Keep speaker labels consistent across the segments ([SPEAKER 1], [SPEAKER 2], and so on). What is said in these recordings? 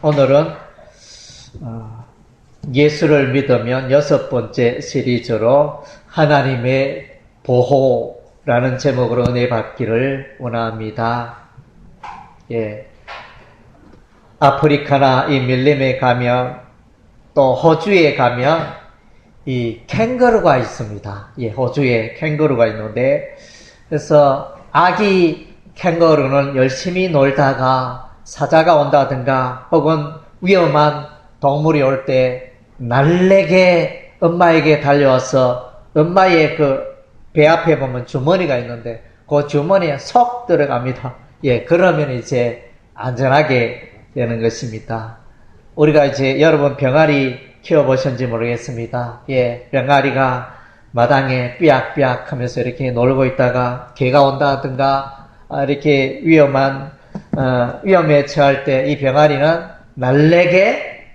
[SPEAKER 1] 오늘은 예수를 믿으면 6번째 시리즈로 하나님의 보호라는 제목으로 은혜 받기를 원합니다. 예. 아프리카나 이 밀림에 가면 또 호주에 가면 이 캥거루가 있습니다. 예, 호주에 캥거루가 있는데, 그래서 아기 캥거루는 열심히 놀다가 사자가 온다든가 혹은 위험한 동물이 올 때 날래게 엄마에게 달려와서 엄마의 그 배 앞에 보면 주머니가 있는데 그 주머니에 쏙 들어갑니다. 예, 그러면 이제 안전하게 되는 것입니다. 우리가 이제 여러분 병아리 키워보셨는지 모르겠습니다. 예, 병아리가 마당에 삐약삐약 하면서 이렇게 놀고 있다가 개가 온다든가 이렇게 위험에 처할 때 이 병아리는 날래게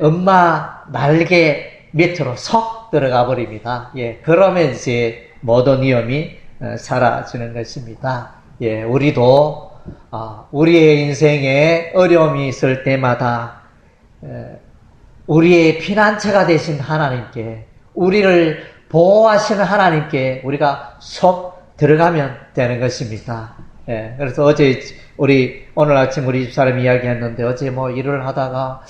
[SPEAKER 1] 엄마 날개 밑으로 쏙 들어가 버립니다. 예, 그러면 이제 모든 위험이 사라지는 것입니다. 예, 우리도 우리의 인생에 어려움이 있을 때마다 우리의 피난처가 되신 하나님께, 우리를 보호하시는 하나님께 우리가 속 들어가면 되는 것입니다. 예, 그래서 오늘 아침 우리 집사람이 이야기했는데, 어제 일을 하다가,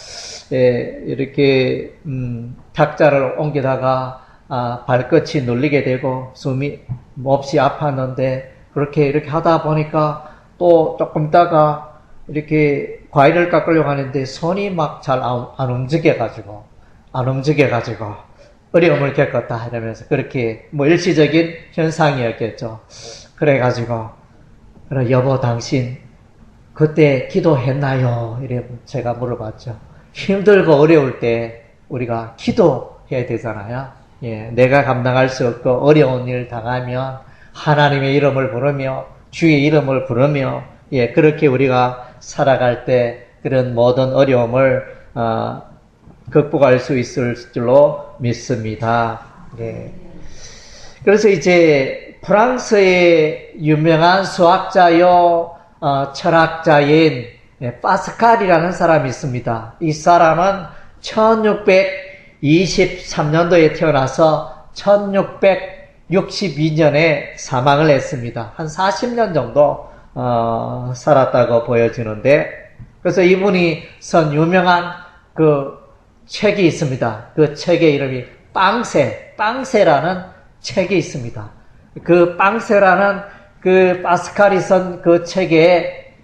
[SPEAKER 1] 이렇게, 탁자를 옮기다가, 발끝이 눌리게 되고, 숨이 몹시 아팠는데, 이렇게 하다 보니까, 또 조금 있다가, 이렇게 과일을 깎으려고 하는데, 손이 막 잘 안 움직여가지고, 어려움을 겪었다, 이러면서, 그렇게, 일시적인 현상이었겠죠. 그래가지고, 여보, 당신, 그때 기도했나요? 이래 제가 물어봤죠. 힘들고 어려울 때 우리가 기도해야 되잖아요. 예, 내가 감당할 수 없고 어려운 일 당하면 하나님의 이름을 부르며 주의 이름을 부르며, 예, 그렇게 우리가 살아갈 때 그런 모든 어려움을 극복할 수 있을 줄로 믿습니다. 예. 그래서 이제 프랑스의 유명한 수학자요, 철학자인 파스칼이라는 사람이 있습니다. 이 사람은 1623년도에 태어나서 1662년에 사망을 했습니다. 한 40년 정도 살았다고 보여지는데, 그래서 이분이 쓴 유명한 그 책이 있습니다. 그 책의 이름이 빵세라는 책이 있습니다. 그 빵세라는 그 파스칼이 쓴 그 책에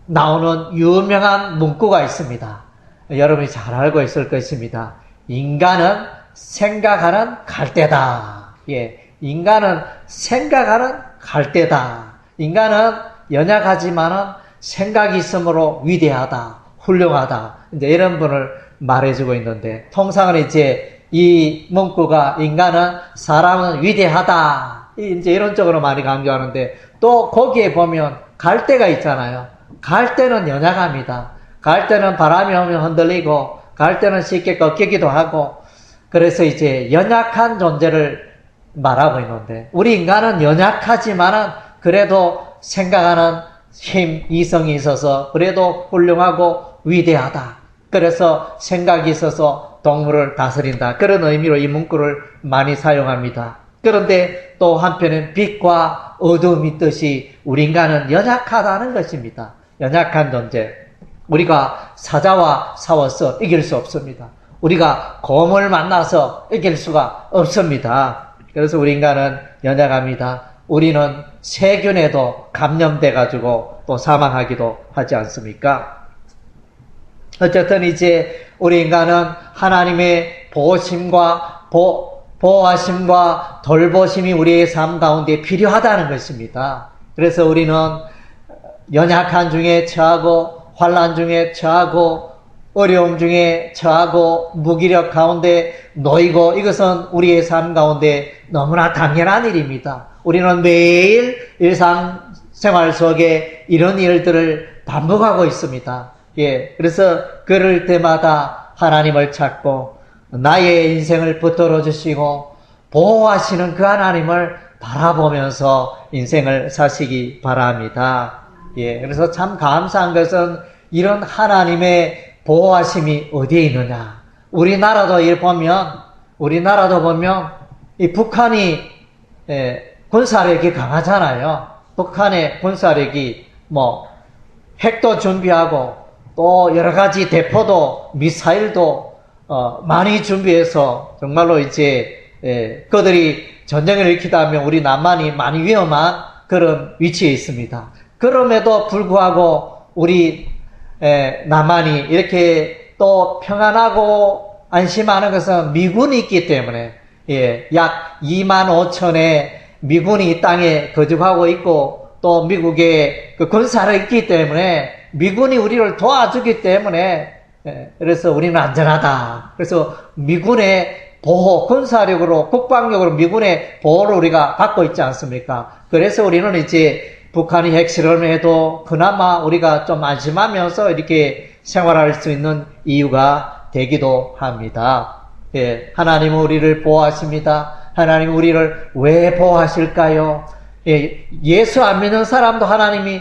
[SPEAKER 1] 나오는 유명한 문구가 있습니다. 여러분이 잘 알고 있을 것입니다. 인간은 생각하는 갈대다. 예, 인간은 생각하는 갈대다. 인간은 연약하지만은 생각이 있으므로 위대하다, 훌륭하다. 이제 이런 분을 말해주고 있는데, 통상은 이제 이 문구가 사람은 위대하다, 이제 이런 쪽으로 많이 강조하는데, 또 거기에 보면 갈대가 있잖아요. 갈대는 연약합니다. 갈대는 바람이 오면 흔들리고, 갈대는 쉽게 꺾이기도 하고, 그래서 이제 연약한 존재를 말하고 있는데, 우리 인간은 연약하지만은 그래도 생각하는 힘, 이성이 있어서 그래도 훌륭하고 위대하다. 그래서 생각이 있어서 동물을 다스린다. 그런 의미로 이 문구를 많이 사용합니다. 그런데 또 한편은 빛과 어둠이 있듯이 우리 인간은 연약하다는 것입니다. 연약한 존재. 우리가 사자와 싸워서 이길 수 없습니다. 우리가 곰을 만나서 이길 수가 없습니다. 그래서 우리 인간은 연약합니다. 우리는 세균에도 감염돼가지고 또 사망하기도 하지 않습니까? 어쨌든 이제 우리 인간은 하나님의 보호하심과 돌보심이 우리의 삶 가운데 필요하다는 것입니다. 그래서 우리는 연약한 중에 처하고, 환난 중에 처하고, 어려움 중에 처하고, 무기력 가운데 놓이고, 이것은 우리의 삶 가운데 너무나 당연한 일입니다. 우리는 매일 일상생활 속에 이런 일들을 반복하고 있습니다. 예, 그래서 그럴 때마다 하나님을 찾고 나의 인생을 붙들어 주시고 보호하시는 그 하나님을 바라보면서 인생을 사시기 바랍니다. 예, 그래서 참 감사한 것은 이런 하나님의 보호하심이 어디에 있느냐? 우리나라도 보면 이 북한이 군사력이 강하잖아요. 북한의 군사력이 핵도 준비하고 또 여러 가지 대포도 미사일도 많이 준비해서 정말로 이제 그들이 전쟁을 일으키다면 우리 남한이 많이 위험한 그런 위치에 있습니다. 그럼에도 불구하고 우리 남한이 이렇게 또 평안하고 안심하는 것은 미군이 있기 때문에 약 2만 5천의 미군이 이 땅에 거주하고 있고 또 미국의 그 군사를 있기 때문에 미군이 우리를 도와주기 때문에 그래서 우리는 안전하다. 그래서 미군의 보호, 군사력으로, 국방력으로 미군의 보호를 우리가 받고 있지 않습니까? 그래서 우리는 이제 북한이 핵실험을 해도 그나마 우리가 좀 안심하면서 이렇게 생활할 수 있는 이유가 되기도 합니다. 하나님은 우리를 보호하십니다. 하나님은 우리를 왜 보호하실까요? 예수 안 믿는 사람도 하나님이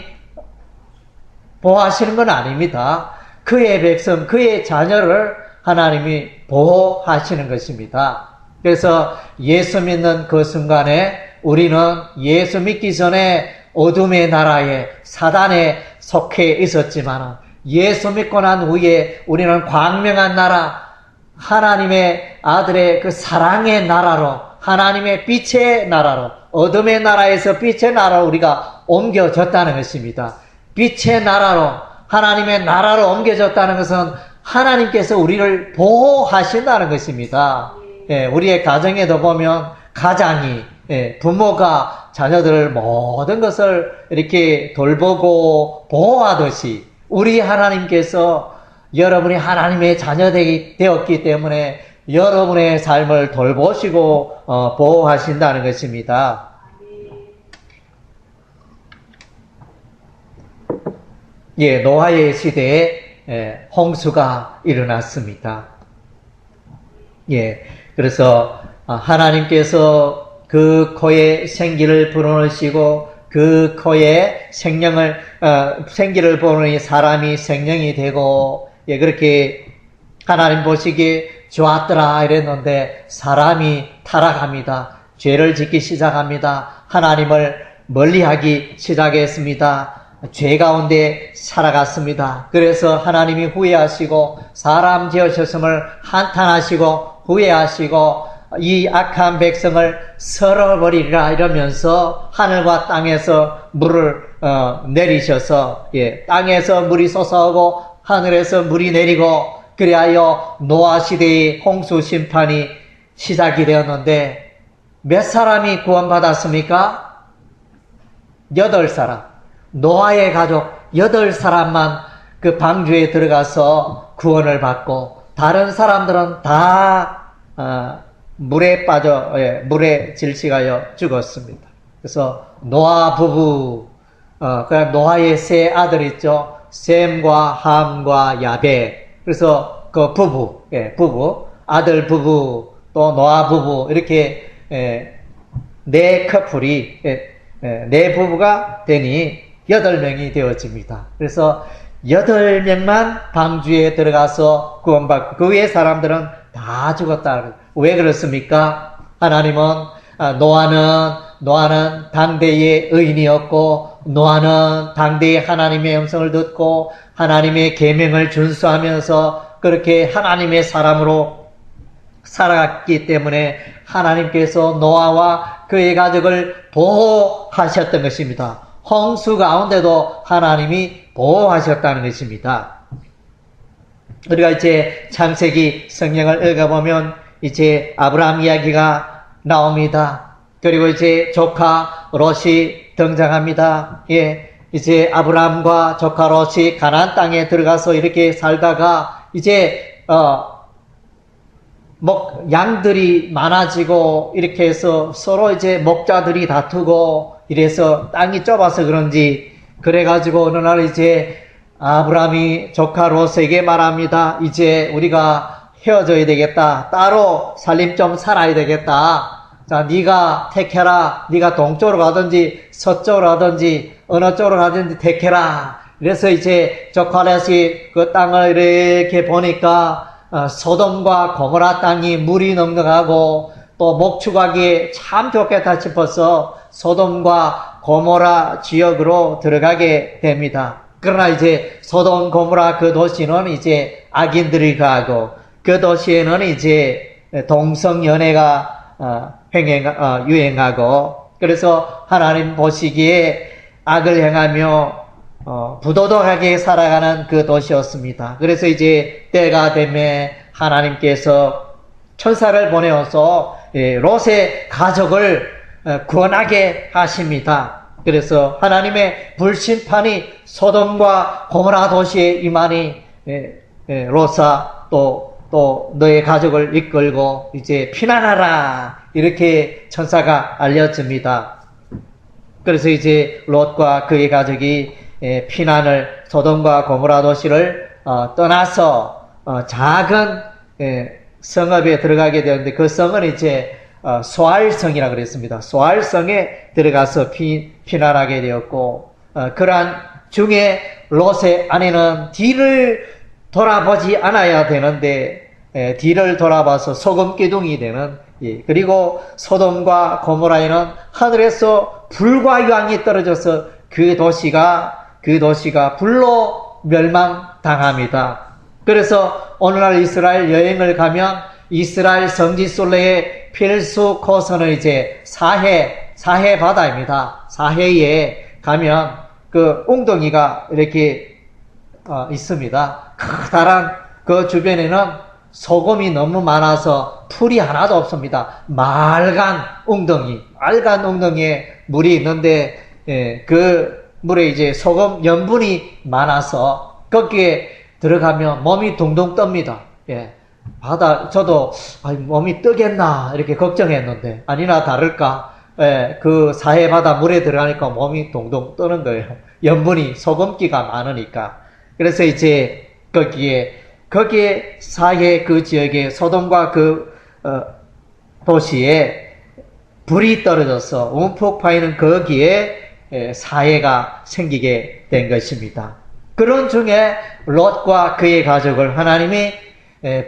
[SPEAKER 1] 보호하시는 건 아닙니다. 그의 백성, 그의 자녀를 하나님이 보호하시는 것입니다. 그래서 예수 믿는 그 순간에 우리는 예수 믿기 전에 어둠의 나라에 사단에 속해 있었지만 예수 믿고 난 후에 우리는 광명한 나라, 하나님의 아들의 그 사랑의 나라로, 하나님의 빛의 나라로, 어둠의 나라에서 빛의 나라로 우리가 옮겨졌다는 것입니다. 빛의 나라로, 하나님의 나라로 옮겨졌다는 것은 하나님께서 우리를 보호하신다는 것입니다. 우리의 가정에도 보면 가장이, 부모가 자녀들을 모든 것을 이렇게 돌보고 보호하듯이 우리 하나님께서 여러분이 하나님의 자녀들이 되었기 때문에 여러분의 삶을 돌보시고 보호하신다는 것입니다. 노아의 시대에 홍수가 일어났습니다. 그래서 하나님께서 그 코에 생기를 불어넣으시고 그 코에 생기를 불어넣으니 사람이 생명이 되고 그렇게 하나님 보시기에 좋았더라 이랬는데 사람이 타락합니다. 죄를 짓기 시작합니다. 하나님을 멀리하기 시작했습니다. 죄 가운데 살아갔습니다. 그래서 하나님이 후회하시고 사람 지으셨음을 한탄하시고 후회하시고 이 악한 백성을 썰어버리리라 이러면서 하늘과 땅에서 물을 내리셔서 땅에서 물이 솟아오고 하늘에서 물이 내리고 그리하여 노아 시대의 홍수 심판이 시작이 되었는데 몇 사람이 구원받았습니까? 8사람. 노아의 가족 8사람만 그 방주에 들어가서 구원을 받고 다른 사람들은 다 물에 빠져 물에 질식하여 죽었습니다. 그래서 노아 부부 그냥 노아의 세 아들 있죠. 셈과 함과 야벳. 그래서 그 부부 아들 부부 또 노아 부부 이렇게 네 커플이 네 부부가 되니 8명이 되어집니다. 그래서 8명만 방주에 들어가서 구원받고 그 외의 사람들은 다 죽었다. 왜 그렇습니까? 하나님은 노아는 당대의 의인이었고 노아는 당대의 하나님의 음성을 듣고 하나님의 계명을 준수하면서 그렇게 하나님의 사람으로 살아갔기 때문에 하나님께서 노아와 그의 가족을 보호하셨던 것입니다. 홍수 가운데도 하나님이 보호하셨다는 것입니다. 우리가 이제 창세기 성경을 읽어보면 이제 아브라함 이야기가 나옵니다. 그리고 이제 조카 롯이 등장합니다. 이제 아브라함과 조카 롯이 가나안 땅에 들어가서 이렇게 살다가 이제 양들이 많아지고 이렇게 해서 서로 이제 목자들이 다투고 이래서 땅이 좁아서 그런지 그래가지고 어느 날 이제 아브라함이 조카 롯에게 말합니다. 이제 우리가 헤어져야 되겠다. 따로 살림 좀 살아야 되겠다. 자, 네가 택해라. 네가 동쪽으로 가든지 서쪽으로 가든지 어느 쪽으로 가든지 택해라. 그래서 이제 조카렛이 그 땅을 이렇게 보니까 소돔과 고모라 땅이 물이 넉넉하고 또 목축하기에 참 좋겠다 싶어서 소돔과 고모라 지역으로 들어가게 됩니다. 그러나 이제 소돔 고모라 그 도시는 이제 악인들이 가고 그 도시에는 이제 동성연애가 유행하고 그래서 하나님 보시기에 악을 행하며 부도덕하게 살아가는 그 도시였습니다. 그래서 이제 때가 되면 하나님께서 천사를 보내어서 롯의 가족을 구원하게 하십니다. 그래서 하나님의 불심판이 소돔과 고모라 도시에 임하니 롯아 또 너의 가족을 이끌고 이제 피난하라 이렇게 천사가 알려줍니다. 그래서 이제 롯과 그의 가족이 피난을 소돔과 고모라 도시를 떠나서 작은 성읍에 들어가게 되었는데 그 성은 이제 소알성이라고 그랬습니다. 소알성에 들어가서 피난하게 되었고 그러한 중에 롯의 아내는 뒤를 돌아보지 않아야 되는데 뒤를 돌아봐서 소금 기둥이 되는 그리고 소돔과 고모라에는 하늘에서 불과 유황이 떨어져서 그 도시가 불로 멸망당합니다. 그래서 오늘날 이스라엘 여행을 가면 이스라엘 성지순례의 필수 코스는 이제 사해 바다입니다. 사해에 가면 그 웅덩이가 이렇게 있습니다. 커다란 그 주변에는 소금이 너무 많아서 풀이 하나도 없습니다. 맑은 웅덩이에 물이 있는데 그 물에 이제 소금 염분이 많아서 거기에 들어가면 몸이 둥둥 떱니다. 저도 몸이 뜨겠나 이렇게 걱정했는데 아니나 다를까 그 사해 바다 물에 들어가니까 몸이 동동 뜨는 거예요. 염분이 소금기가 많으니까. 그래서 이제 거기에 사해 그 지역에 소돔과 그 도시에 불이 떨어져서 움푹 파이는 거기에 사해가 생기게 된 것입니다. 그런 중에 롯과 그의 가족을 하나님이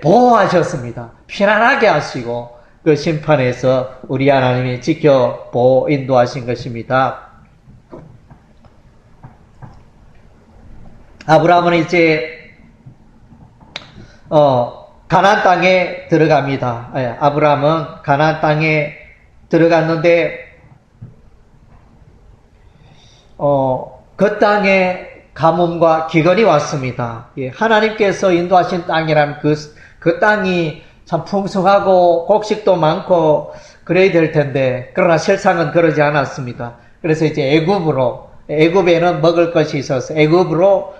[SPEAKER 1] 보호하셨습니다. 피난하게 하시고 그 심판에서 우리 하나님이 지켜 보호 인도하신 것입니다. 아브라함은 이제 가나안 땅에 들어갑니다. 아브라함은 가나안 땅에 들어갔는데 그 땅에 가뭄과 기근이 왔습니다. 하나님께서 인도하신 땅이라면 그 땅이 참 풍성하고 곡식도 많고 그래야 될 텐데 그러나 실상은 그러지 않았습니다. 그래서 이제 애굽에는 먹을 것이 있어서 애굽으로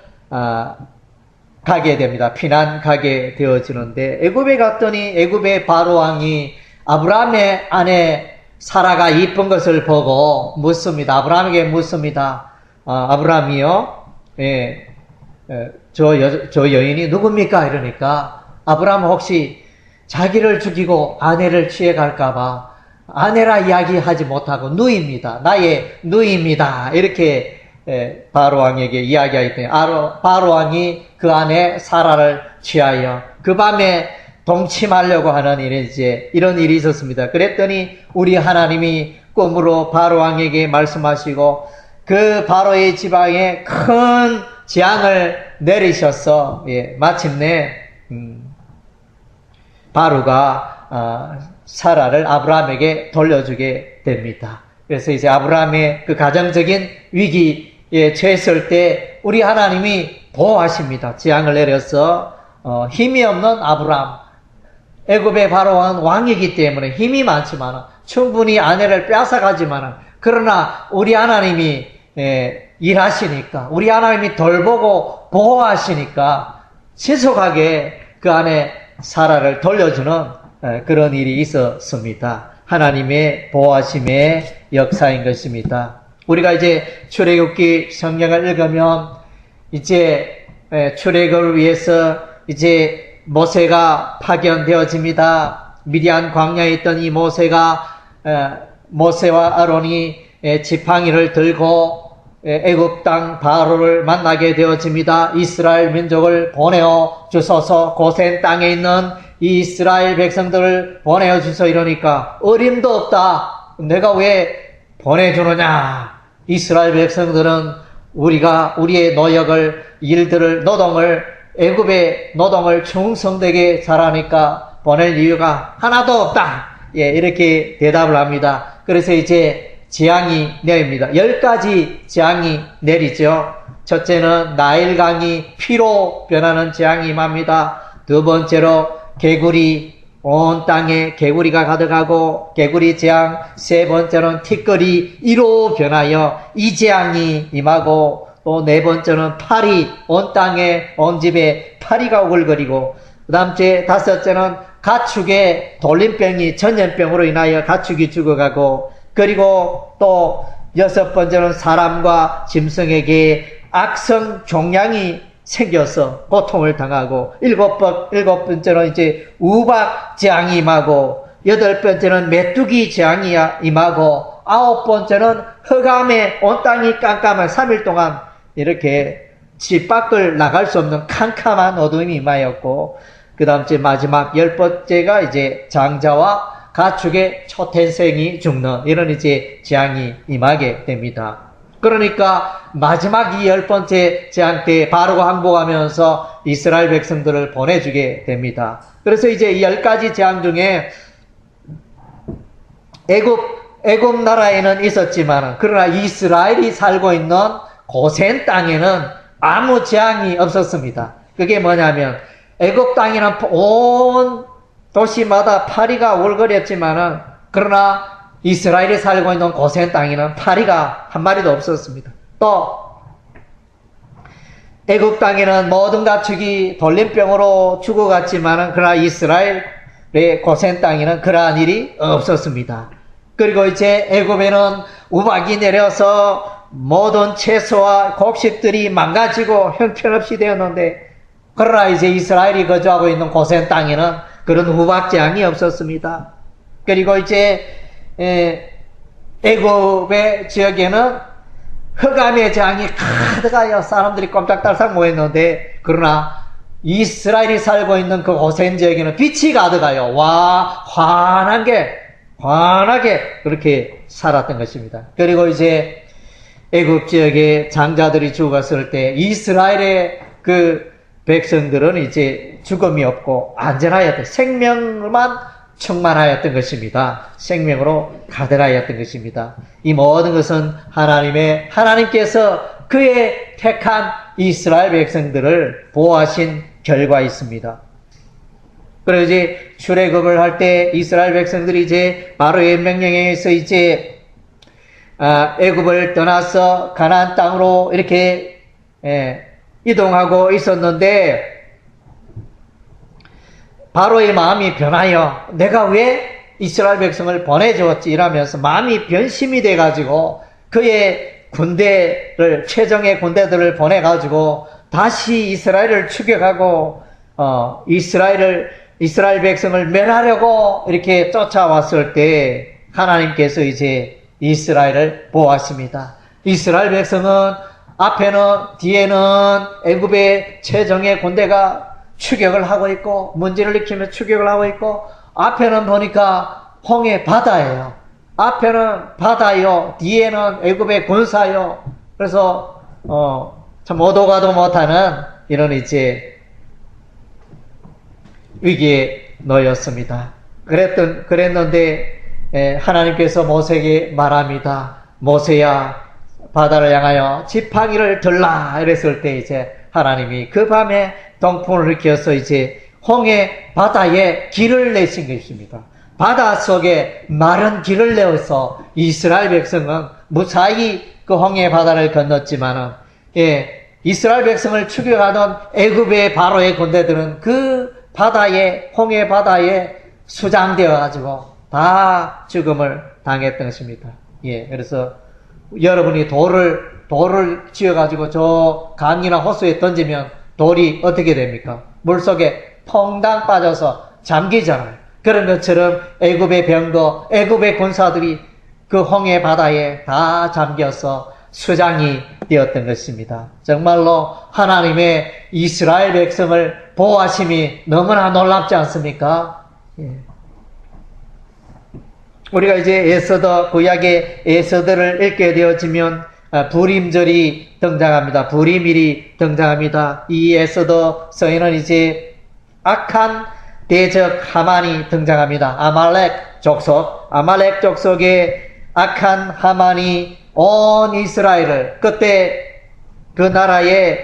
[SPEAKER 1] 가게 됩니다. 피난 가게 되어지는데 애굽에 갔더니 애굽의 바로 왕이 아브라함의 아내 사라가 이쁜 것을 보고 묻습니다. 아브라함에게 묻습니다. 아브라함이요? 저 여인이 누굽니까? 이러니까 아브라함은 혹시 자기를 죽이고 아내를 취해갈까봐 아내라 이야기하지 못하고 누이입니다. 나의 누이입니다. 이렇게 바로왕에게 이야기하였더니 바로왕이 그 아내 사라를 취하여 그 밤에 동침하려고 하는 이런 일이 있었습니다. 그랬더니 우리 하나님이 꿈으로 바로왕에게 말씀하시고 그 바로의 지방에 큰 재앙을 내리셔서 마침내 바로가 사라를 아브라함에게 돌려주게 됩니다. 그래서 이제 아브라함의 그 가정적인 위기에 처했을 때 우리 하나님이 보호하십니다. 재앙을 내려서 힘이 없는 아브라함, 애굽의 바로왕은 왕이기 때문에 힘이 많지만 충분히 아내를 뺏어가지만 그러나 우리 하나님이 일하시니까 우리 하나님이 돌보고 보호하시니까 신속하게 그 아내 사라를 돌려주는 그런 일이 있었습니다. 하나님의 보호하심의 역사인 것입니다. 우리가 이제 출애굽기 성경을 읽으면 이제 출애굽을 위해서 이제 모세가 파견되어집니다. 미디안 광야에 있던 이 모세와 아론이 지팡이를 들고 애굽 땅 바로를 만나게 되어집니다. 이스라엘 민족을 보내어 주소서, 고센 땅에 있는 이 이스라엘 백성들을 보내어 주소 이러니까 어림도 없다. 내가 왜 보내주느냐. 이스라엘 백성들은 우리의 노역을, 일들을, 노동을, 애굽의 노동을 충성되게 잘하니까 보낼 이유가 하나도 없다. 예, 이렇게 대답을 합니다. 그래서 이제 재앙이 내립니다. 10가지 재앙이 내리죠. 첫째는 나일강이 피로 변하는 재앙이 임합니다. 두 번째로 개구리, 온 땅에 개구리가 가득하고 개구리 재앙. 세 번째는 티끌이 이로 변하여 이 재앙이 임하고, 또 네 번째는 파리, 온 땅에 온 집에 파리가 오글거리고, 그 다음 주에 다섯째는 가축의 돌림병이 전염병으로 인하여 가축이 죽어가고, 그리고 또 여섯 번째는 사람과 짐승에게 악성 종양이 생겨서 고통을 당하고, 일곱 번째는 이제 우박 재앙이 임하고, 여덟 번째는 메뚜기 재앙이 임하고, 아홉 번째는 흑암에 온 땅이 깜깜한 3일 동안 이렇게 집 밖을 나갈 수 없는 캄캄한 어둠이 임하였고, 그 다음 주 마지막 10번째가 이제 장자와 가축의 초태생이 죽는 이런 이제 재앙이 임하게 됩니다. 그러니까 마지막 이 10번째 재앙 때 바로가 항복하면서 이스라엘 백성들을 보내주게 됩니다. 그래서 이제 이 10가지 재앙 중에 애굽 나라에는 있었지만, 그러나 이스라엘이 살고 있는 고센 땅에는 아무 재앙이 없었습니다. 그게 뭐냐면, 애굽 땅에는 온 도시마다 파리가 오글거렸지만은, 그러나 이스라엘이 살고 있는 고센 땅에는 파리가 한 마리도 없었습니다. 또 애굽 땅에는 모든 가축이 돌림병으로 죽어갔지만은, 그러나 이스라엘의 고센 땅에는 그러한 일이 없었습니다. 그리고 이제 애굽에는 우박이 내려서 모든 채소와 곡식들이 망가지고 형편없이 되었는데, 그러나 이제 이스라엘이 거주하고 있는 고센 땅에는 그런 우박 재앙이 없었습니다. 그리고 이제 애굽의 지역에는 흑암의 재앙이 가득하여 사람들이 꼼짝달싹 모였는데, 그러나 이스라엘이 살고 있는 그 고센 지역에는 빛이 가득하여 환하게 그렇게 살았던 것입니다. 그리고 이제 애굽 지역의 장자들이 죽었을 때 이스라엘의 그 백성들은 이제 죽음이 없고 안전하였던, 생명만 충만하였던 것입니다. 생명으로 가득하였던 것입니다. 이 모든 것은 하나님께서 그의 택한 이스라엘 백성들을 보호하신 결과있습니다. 그리고 이제 출애굽을 할 때 이스라엘 백성들이 이제 바로의 명령에 의해서 이제 애굽을 떠나서 가나안 땅으로 이렇게 이동하고 있었는데, 바로의 마음이 변하여 내가 왜 이스라엘 백성을 보내주었지 이러면서 마음이 변심이 돼가지고 그의 군대를, 최정의 군대들을 보내가지고 다시 이스라엘을 추격하고 이스라엘 백성을 멸하려고 이렇게 쫓아왔을 때 하나님께서 이제 이스라엘을 보호하십니다. 이스라엘 백성은 앞에는, 뒤에는 애굽의 최정의 군대가 추격을 하고 있고, 문제를 일으키며 추격을 하고 있고, 앞에는 보니까 홍해 바다예요. 앞에는 바다요, 뒤에는 애굽의 군사요. 그래서 참 오도 가도 못하는 이런 이제 위기에 놓였습니다. 그랬는데 하나님께서 모세에게 말합니다. 모세야, 바다를 향하여 지팡이를 들라 이랬을 때 이제 하나님이 그 밤에 동풍을 일으켜서 이제 홍해 바다에 길을 내신 것입니다. 바다 속에 마른 길을 내어서 이스라엘 백성은 무사히 그 홍해 바다를 건넜지만은, 이스라엘 백성을 추격하던 애굽의 바로의 군대들은 그 바다에, 홍해 바다에 수장되어 가지고 다 죽음을 당했던 것입니다. 그래서 여러분이 돌을 지어가지고 저 강이나 호수에 던지면 돌이 어떻게 됩니까? 물속에 퐁당 빠져서 잠기잖아요. 그런 것처럼 애굽의 병거, 애굽의 군사들이 그 홍해 바다에 다 잠겨서 수장이 되었던 것입니다. 정말로 하나님의 이스라엘 백성을 보호하심이 너무나 놀랍지 않습니까? 예. 우리가 이제 에스더, 구약의 에스더를 읽게 되어지면 부림절이 등장합니다. 부림일이 등장합니다. 이 에스더서에는 이제 악한 대적 하만이 등장합니다. 아말렉 족속의 악한 하만이 온 이스라엘을, 그때 그 나라의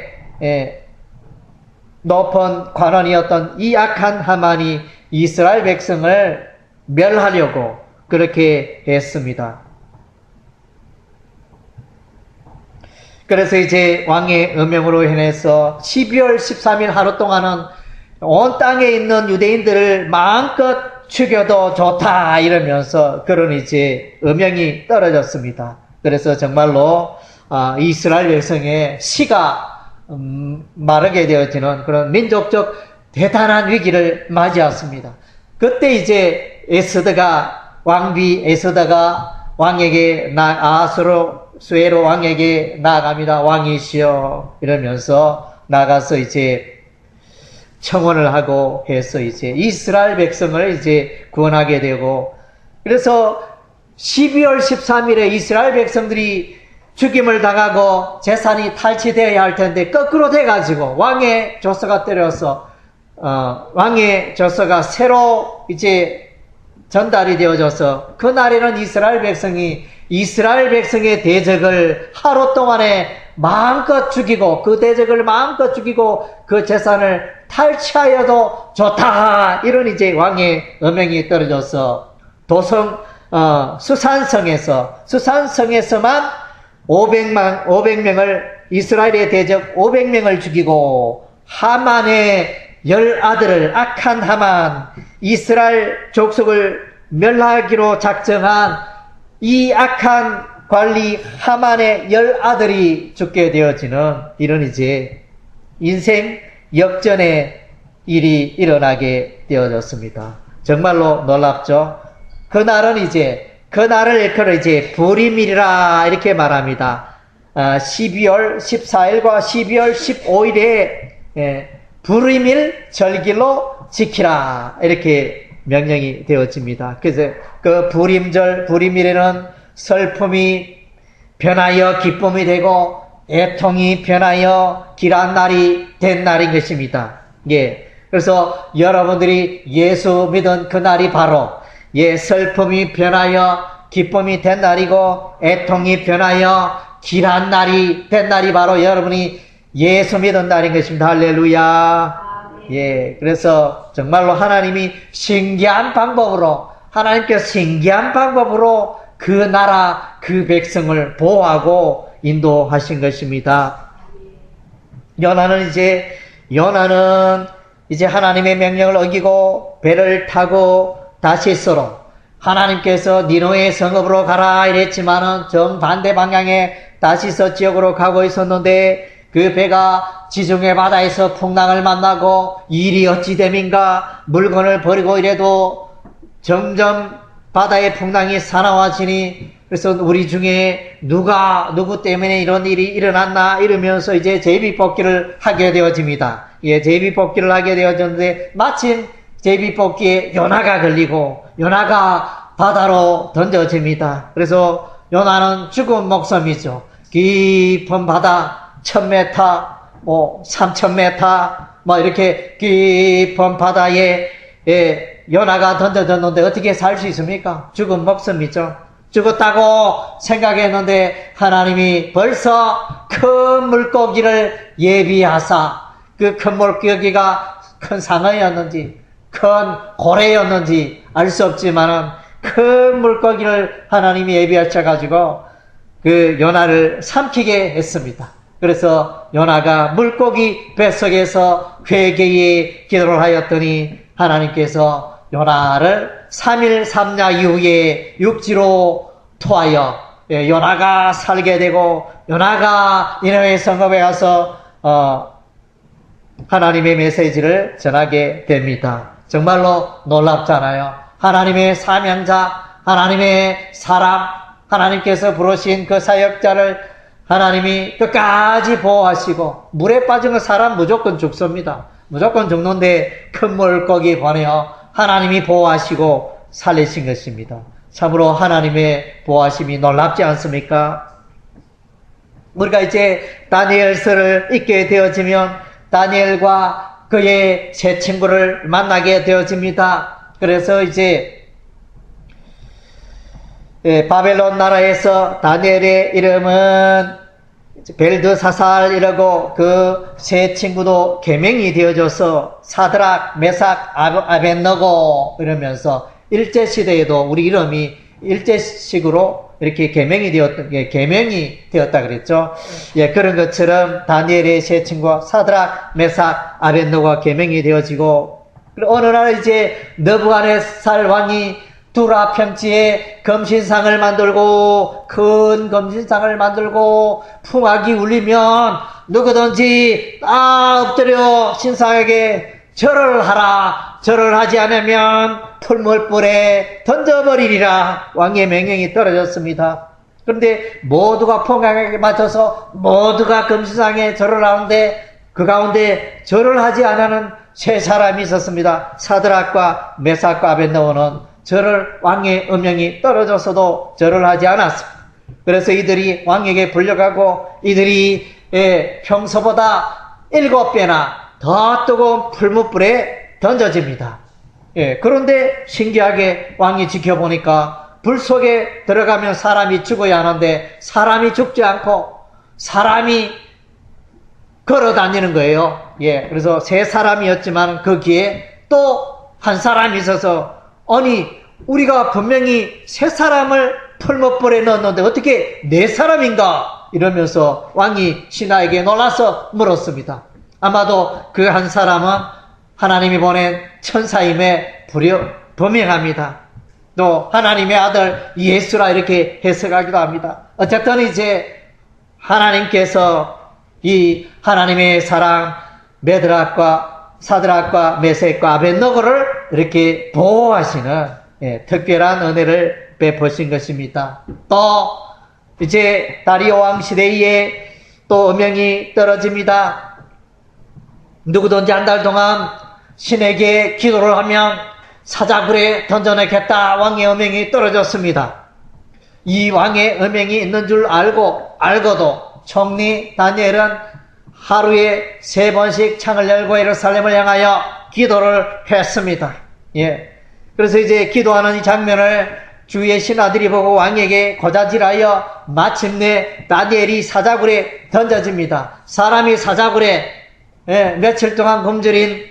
[SPEAKER 1] 높은 관원이었던 이 악한 하만이 이스라엘 백성을 멸하려고 그렇게 했습니다. 그래서 이제 왕의 음명으로 인해서 12월 13일 하루 동안은 온 땅에 있는 유대인들을 마음껏 죽여도 좋다 이러면서 그런 이제 음명이 떨어졌습니다. 그래서 정말로 이스라엘 백성의 시가 마르게 되어지는 그런 민족적 대단한 위기를 맞이했습니다. 그때 이제 왕비 에스더가 왕에게 아수에로 왕에게 나아갑니다. 왕이시여 이러면서 나가서 이제 청원을 하고 해서 이제 이스라엘 백성을 이제 구원하게 되고, 그래서 12월 13일에 이스라엘 백성들이 죽임을 당하고 재산이 탈취되어야 할 텐데 거꾸로 돼가지고 왕의 조서가 왕의 조서가 새로 이제 전달이 되어져서 그날에는 이스라엘 백성의 대적을 하루 동안에 마음껏 죽이고 그 대적을 마음껏 죽이고 그 재산을 탈취하여도 좋다 이런 이제 왕의 음명이 떨어져서 수산성에서만 500명을 이스라엘의 대적 500명을 죽이고 하만의 10아들을 악한 하만 이스라엘 족속을 멸하기로 작정한 이 악한 관리 하만의 10아들이 죽게 되어지는 이런 이제 인생 역전의 일이 일어나게 되어졌습니다. 정말로 놀랍죠? 그날을 일컬어 이제 부림일이라 이렇게 말합니다. 12월 14일과 12월 15일에 부림일 절기로 지키라 이렇게 명령이 되어집니다. 그래서 그 부림일에는 슬픔이 변하여 기쁨이 되고 애통이 변하여 길한 날이 된 날인 것입니다. 예. 그래서 여러분들이 예수 믿은 그 날이 바로 슬픔이 변하여 기쁨이 된 날이고 애통이 변하여 길한 날이 된 날이 바로 여러분이 예수 믿은 날인 것입니다. 할렐루야. 예. 그래서 정말로 하나님께서 신기한 방법으로 그 나라, 그 백성을 보호하고 인도하신 것입니다. 요나는 이제 하나님의 명령을 어기고 배를 타고 다시스로 하나님께서 니느웨 성읍으로 가라 이랬지만은 정반대 방향에 다시스 지역으로 가고 있었는데 그 배가 지중해 바다에서 풍랑을 만나고 일이 어찌 됨인가 물건을 버리고 이래도 점점 바다의 풍랑이 사나워지니 그래서 우리 중에 누구 때문에 이런 일이 일어났나 이러면서 이제 제비뽑기를 하게 되어집니다. 예, 제비뽑기를 하게 되어졌는데 마침 제비뽑기에 요나가 걸리고 요나가 바다로 던져집니다. 그래서 요나는 죽은 목숨이죠. 깊은 바다 1000m, 3000m 이렇게 깊은 바다에 요나가 던져졌는데 어떻게 살 수 있습니까? 죽은 목숨이죠. 죽었다고 생각했는데 하나님이 벌써 큰 물고기를 예비하사 그 큰 물고기가 큰 상어였는지 큰 고래였는지 알 수 없지만은 큰 물고기를 하나님이 예비하셔가지고 그 요나를 삼키게 했습니다. 그래서 요나가 물고기 뱃속에서 회개의 기도를 하였더니 하나님께서 요나를 3일 3야 이후에 육지로 토하여 요나가 살게 되고 요나가 니느웨 성읍에 가서 하나님의 메시지를 전하게 됩니다. 정말로 놀랍잖아요. 하나님의 사명자, 하나님의 사람, 하나님께서 부르신 그 사역자를 하나님이 끝까지 보호하시고 물에 빠지면 사람 무조건 죽습니다. 무조건 죽는데 큰 물고기 보내어 하나님이 보호하시고 살리신 것입니다. 참으로 하나님의 보호하심이 놀랍지 않습니까? 우리가 이제 다니엘서를 읽게 되어지면 다니엘과 그의 세 친구를 만나게 되어집니다. 그래서 이제 바벨론 나라에서 다니엘의 이름은 벨드사살이라고 그 세 친구도 계명이 되어져서 사드락, 메삭, 아벤너고 이러면서 일제시대에도 우리 이름이 일제식으로 이렇게 계명이 되었다 그랬죠. 예, 그런 것처럼 다니엘의 세 친구와 사드락, 메삭, 아벤너고가 계명이 되어지고, 어느 날 이제 느부갓네살 왕이 두라 평지에 검신상을 만들고 큰 검신상을 만들고 풍악이 울리면 누구든지 엎드려 신상에게 절을 하라. 절을 하지 않으면 풀물불에 던져버리리라. 왕의 명령이 떨어졌습니다. 그런데 모두가 풍악에 맞춰서 모두가 검신상에 절을 하는데 그 가운데 절을 하지 않는 세 사람이 있었습니다. 사드락과 메삭과 아벤느고는 절을 왕의 음명이 떨어져서도 절을 하지 않았습니다. 그래서 이들이 왕에게 불려가고 이들이 평소보다 7배나 더 뜨거운 풀무불에 던져집니다. 그런데 신기하게 왕이 지켜보니까 불 속에 들어가면 사람이 죽어야 하는데 사람이 죽지 않고 사람이 걸어 다니는 거예요. 그래서 세 사람이었지만 거기에 또 한 사람이 있어서 아니 우리가 분명히 세 사람을 풀무불에 넣었는데 어떻게 네 사람인가? 이러면서 왕이 신하에게 놀라서 물었습니다. 아마도 그 한 사람은 하나님이 보낸 천사임에 분명합니다. 또 하나님의 아들 예수라 이렇게 해석하기도 합니다. 어쨌든 이제 하나님께서 이 하나님의 사랑 메드락과 사드락과 메섹과 아벤느고를 이렇게 보호하시는 특별한 은혜를 베푸신 것입니다. 또 이제 다리오 왕 시대에 또 음명이 떨어집니다. 누구든지 한 달 동안 신에게 기도를 하면 사자굴에 던져내겠다. 왕의 음명이 떨어졌습니다. 이 왕의 음명이 있는 줄 알고도 총리 다니엘은 하루에 3번씩 창을 열고 예루살렘을 향하여 기도를 했습니다. 그래서 이제 기도하는 이 장면을 주위의 신하들이 보고 왕에게 고자질하여 마침내 다니엘이 사자굴에 던져집니다. 사람이 사자굴에 며칠 동안 굶주린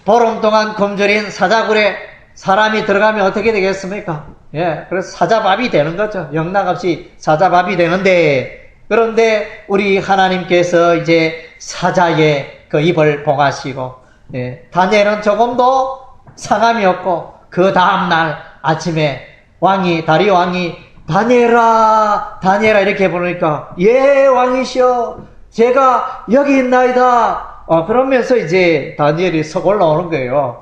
[SPEAKER 1] 보름 동안 굶주린 사자굴에 사람이 들어가면 어떻게 되겠습니까? 그래서 사자밥이 되는 거죠. 영락없이 사자밥이 되는데 그런데 우리 하나님께서 이제 사자의 그 입을 봉하시고 다니엘은 조금도 상함이 없고 그 다음날 아침에 다리오 왕이 다니엘아 이렇게 부르니까 왕이시여 제가 여기 있나이다. 그러면서 이제 다니엘이 석 올라오는 거예요.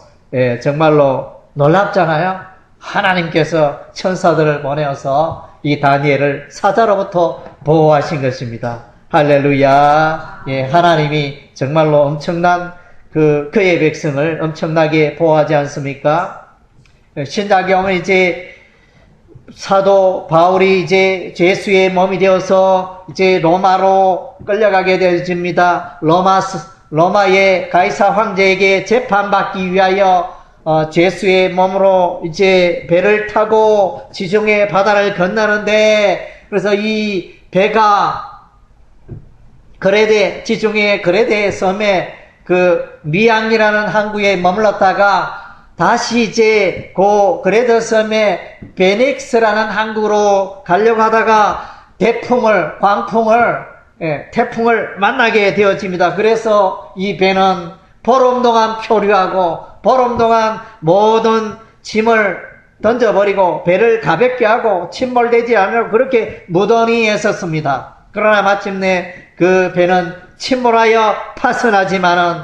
[SPEAKER 1] 정말로 놀랍잖아요. 하나님께서 천사들을 보내어서 이 다니엘을 사자로부터 보호하신 것입니다. 할렐루야. 하나님이 정말로 엄청난 그의 백성을 엄청나게 보호하지 않습니까? 신자경은 이제 사도 바울이 이제 예수의 몸이 되어서 이제 로마로 끌려가게 되어집니다. 로마의 가이사 황제에게 재판받기 위하여 예수의 몸으로 이제 배를 타고 지중해 바다를 건너는데 그래서 이 배가 지중해 그레데 섬에 그 미양이라는 항구에 머물렀다가 다시 이제 그레데 섬에 베닉스라는 항구로 가려고 하다가 태풍을 만나게 되어집니다. 그래서 이 배는 보름 동안 표류하고 보름 동안 모든 짐을 던져버리고 배를 가볍게 하고 침몰되지 않으려고 그렇게 무던히 애썼습니다. 그러나 마침내 그 배는 침몰하여 파손하지만은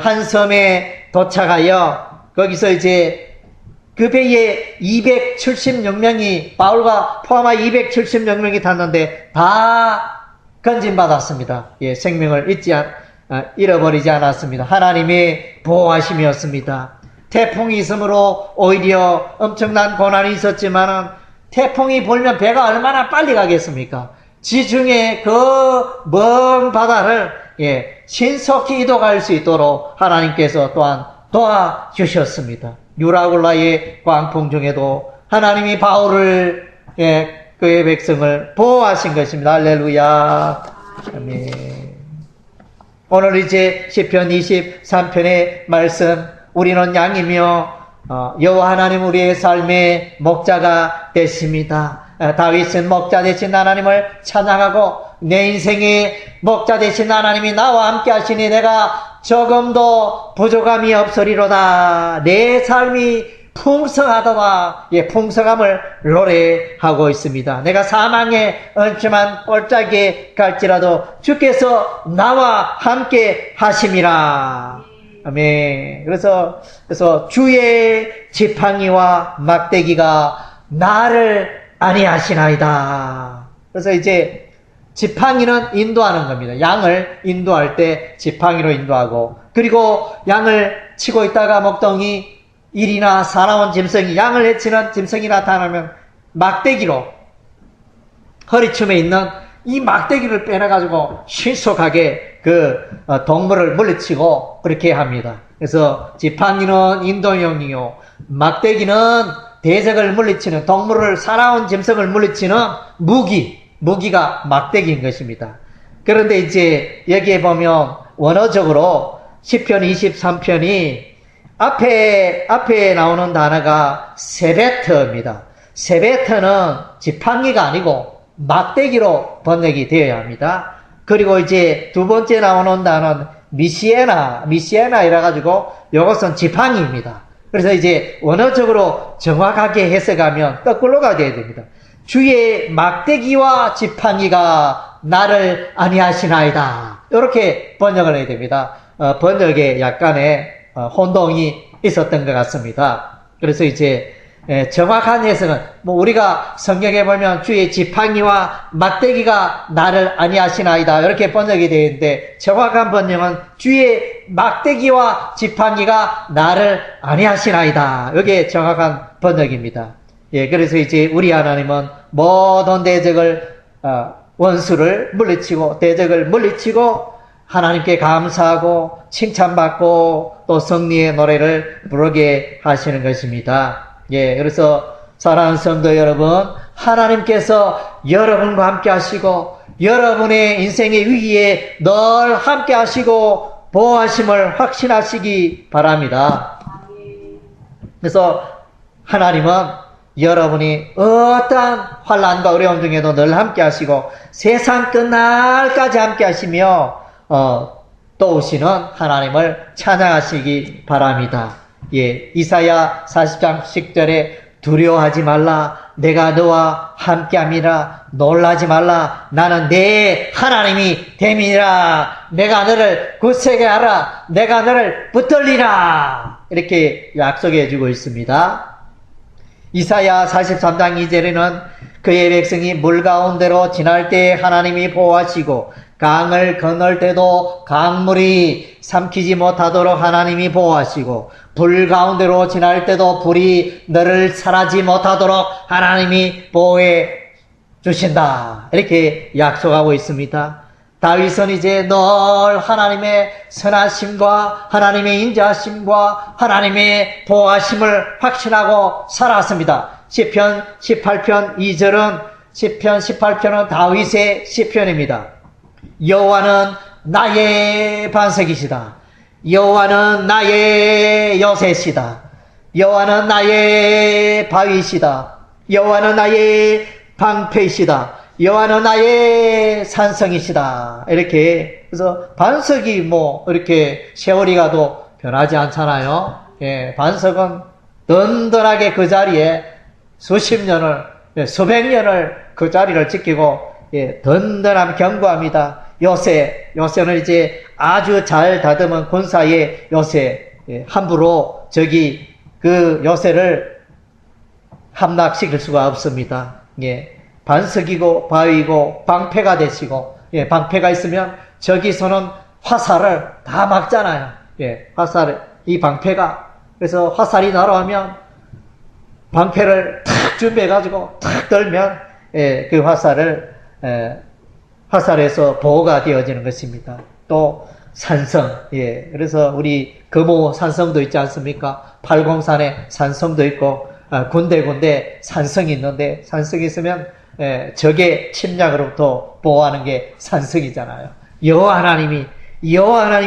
[SPEAKER 1] 한 섬에 도착하여 거기서 이제 그 배에 276명이 바울과 포함한 276명이 탔는데 다 건진받았습니다. 예, 생명을 잃어버리지 않았습니다. 하나님의 보호하심이었습니다. 태풍이 있으므로 오히려 엄청난 고난이 있었지만은 태풍이 불면 배가 얼마나 빨리 가겠습니까? 지중해 그 먼 바다를 신속히 이동할 수 있도록 하나님께서 또한 도와주셨습니다. 유라굴라의 광풍 중에도 하나님이 바울을 그의 백성을 보호하신 것입니다. 할렐루야. 아멘. 오늘 이제 시편 23편의 말씀, 우리는 양이며 여호와 하나님 우리의 삶의 목자가 되십니다. 다윗은 목자 되신 하나님을 찬양하고 내 인생의 목자 되신 하나님이 나와 함께 하시니 내가 조금도 부족함이 없으리로다. 내 삶이 풍성하다와 풍성함을 노래하고 있습니다. 내가 사망의 엄침한 꼴짝에 갈지라도 주께서 나와 함께 하심이라. 아멘. 그래서 주의 지팡이와 막대기가 나를 안위하시나이다. 그래서 이제 지팡이는 인도하는 겁니다. 양을 인도할 때 지팡이로 인도하고, 그리고 양을 치고 있다가 목동이 일이나 사나운 짐승이, 양을 해치는 짐승이 나타나면 막대기로, 허리춤에 있는 이 막대기를 빼내가지고 신속하게 그 동물을 물리치고 그렇게 합니다. 그래서 지팡이는 인도용이요, 막대기는 대적을 물리치는, 동물을, 사나운 짐승을 물리치는 무기가 막대기인 것입니다. 그런데 이제 여기에 보면 원어적으로 시편 23편이 앞에 나오는 단어가 세베트입니다. 세베트는 지팡이가 아니고 막대기로 번역이 되어야 합니다. 그리고 이제 두 번째 나오는 단어는 미시에나 이래가지고 이것은 지팡이입니다. 그래서 이제 원어적으로 정확하게 해석하면 거꾸로가 되어야 됩니다. 주의 막대기와 지팡이가 나를 안위하시나이다. 이렇게 번역을 해야 됩니다. 번역에 약간의 혼동이 있었던 것 같습니다. 그래서 이제 정확한 해석은 우리가 성경에 보면 주의 지팡이와 막대기가 나를 안위하시나이다 이렇게 번역이 되어 있는데, 정확한 번역은 주의 막대기와 지팡이가 나를 안위하시나이다. 이게 정확한 번역입니다. 그래서 이제 우리 하나님은 모든 대적을 원수를 물리치고 대적을 물리치고 하나님께 감사하고 칭찬받고 또 승리의 노래를 부르게 하시는 것입니다. 그래서 사랑하는 성도 여러분, 하나님께서 여러분과 함께 하시고 여러분의 인생의 위기에 늘 함께 하시고 보호하심을 확신하시기 바랍니다. 그래서 하나님은 여러분이 어떠한 환난과 어려움 중에도 늘 함께 하시고 세상 끝날까지 함께 하시며 또 오시는 하나님을 찬양하시기 바랍니다. 이사야 40장 10절에 두려워하지 말라, 내가 너와 함께함이라, 놀라지 말라, 나는 내 하나님이 됨이라, 내가 너를 굳세게 하라, 내가 너를 붙들리라, 이렇게 약속해 주고 있습니다. 이사야 43장 2절에는 그의 백성이 물 가운데로 지날 때 하나님이 보호하시고 강을 건널 때도 강물이 삼키지 못하도록 하나님이 보호하시고 불 가운데로 지날 때도 불이 너를 살하지 못하도록 하나님이 보호해 주신다. 이렇게 약속하고 있습니다. 다윗은 이제 늘 하나님의 선하심과 하나님의 인자하심과 하나님의 보호하심을 확신하고 살았습니다. 시편 18편 2절은 시편 18편은 다윗의 시편입니다. 여호와는 나의 반석이시다. 여호와는 나의 요새시다. 여호와는 나의 바위시다. 여호와는 나의 방패이시다. 여호와는 나의 산성이시다. 이렇게, 그래서 반석이 이렇게 세월이 가도 변하지 않잖아요. 반석은 든든하게 그 자리에 수십 년을, 수백 년을 그 자리를 지키고 든든함 견고합니다. 요새는 이제 아주 잘 다듬은 군사의 요새, 함부로 그 요새를 함락시킬 수가 없습니다. 반석이고 바위고 방패가 되시고 예, 방패가 있으면 저기서는 화살을 다 막잖아요. 예, 이 방패가. 그래서 화살이 날아오면 방패를 탁 준비해가지고 탁 들면, 예, 그 화살에서 보호가 되어지는 것입니다. 또, 산성, 예, 그래서 우리 금호 산성도 있지 않습니까? 팔공산에 산성도 있고, 군데 산성이 있는데, 산성이 있으면, 적의 침략으로부터 보호하는 게 산성이잖아요. 여호와 하나님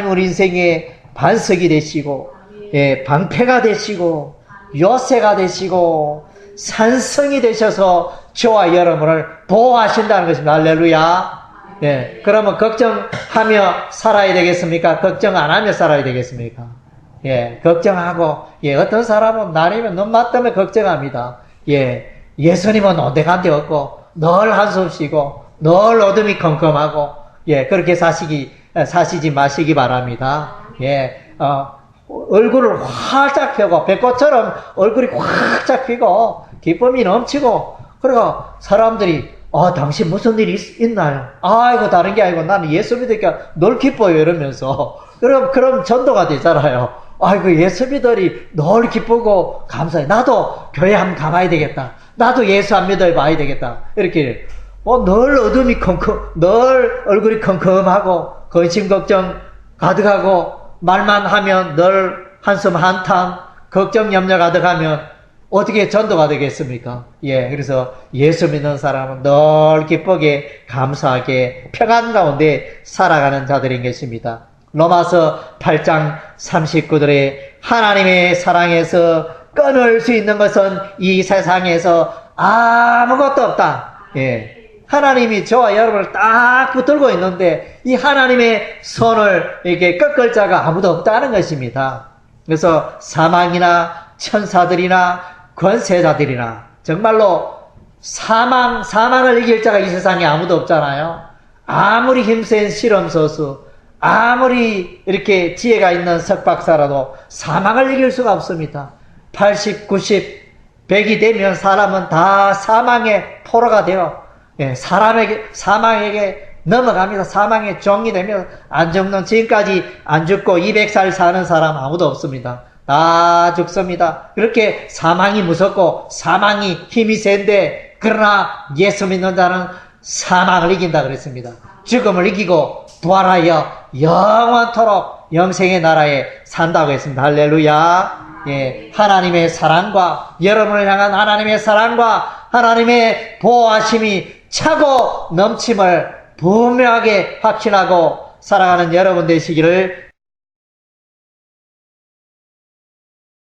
[SPEAKER 1] 우리 인생의 반석이 되시고, 예, 방패가 되시고, 요새가 되시고, 산성이 되셔서 저와 여러분을 보호하신다는 것입니다. 할렐루야. 예, 그러면 걱정하며 살아야 되겠습니까? 걱정 안 하며 살아야 되겠습니까? 예, 걱정하고, 예, 어떤 사람은 날이면 눈맛 때문에 걱정합니다. 예, 예수님은 온데간데 없고, 늘 한숨 쉬고, 늘 어둠이 컴컴하고, 예, 그렇게 사시지 마시기 바랍니다. 예, 얼굴을 활짝 펴고, 배꽃처럼 얼굴이 활짝 피고, 기쁨이 넘치고, 그리고 사람들이, 당신 무슨 일이 있나요? 아이고, 다른 게 아니고 나는 예수 믿으니까 늘 기뻐요. 이러면서. 그럼 전도가 되잖아요. 아이고, 예수 믿으니 늘 기쁘고 감사해. 나도 교회 한번 가봐야 되겠다. 나도 예수 안 믿어봐야 되겠다. 이렇게. 늘 어둠이 늘 얼굴이 컴컴하고, 근심 걱정 가득하고, 말만 하면 늘 한숨 한탄, 걱정 염려 가득하면 어떻게 전도가 되겠습니까? 예, 그래서 예수 믿는 사람은 늘 기쁘게, 감사하게, 평안 가운데 살아가는 자들인 것입니다. 로마서 8장 39절에 하나님의 사랑에서 끊을 수 있는 것은 이 세상에서 아무것도 없다. 예. 하나님이 저와 여러분을 딱 붙들고 있는데 이 하나님의 손을 이렇게 꺾을 자가 아무도 없다는 것입니다. 그래서 사망이나 천사들이나 권세자들이나 정말로 사망을 이길 자가 이 세상에 아무도 없잖아요. 아무리 힘센 실험소수, 아무리 이렇게 지혜가 있는 석박사라도 사망을 이길 수가 없습니다. 80, 90, 100이 되면 사람은 다 사망의 포로가 되어 사망에게 넘어갑니다. 사망의 종이 되면 안 죽는, 지금까지 안 죽고 200살 사는 사람 아무도 없습니다. 다 죽습니다. 그렇게 사망이 무섭고 사망이 힘이 센데, 그러나 예수 믿는 자는 사망을 이긴다 그랬습니다. 죽음을 이기고 부활하여 영원토록 영생의 나라에 산다고 했습니다. 할렐루야. 예, 하나님의 사랑과, 여러분을 향한 하나님의 사랑과 하나님의 보호하심이 차고 넘침을 분명하게 확신하고 살아가는 여러분 되시기를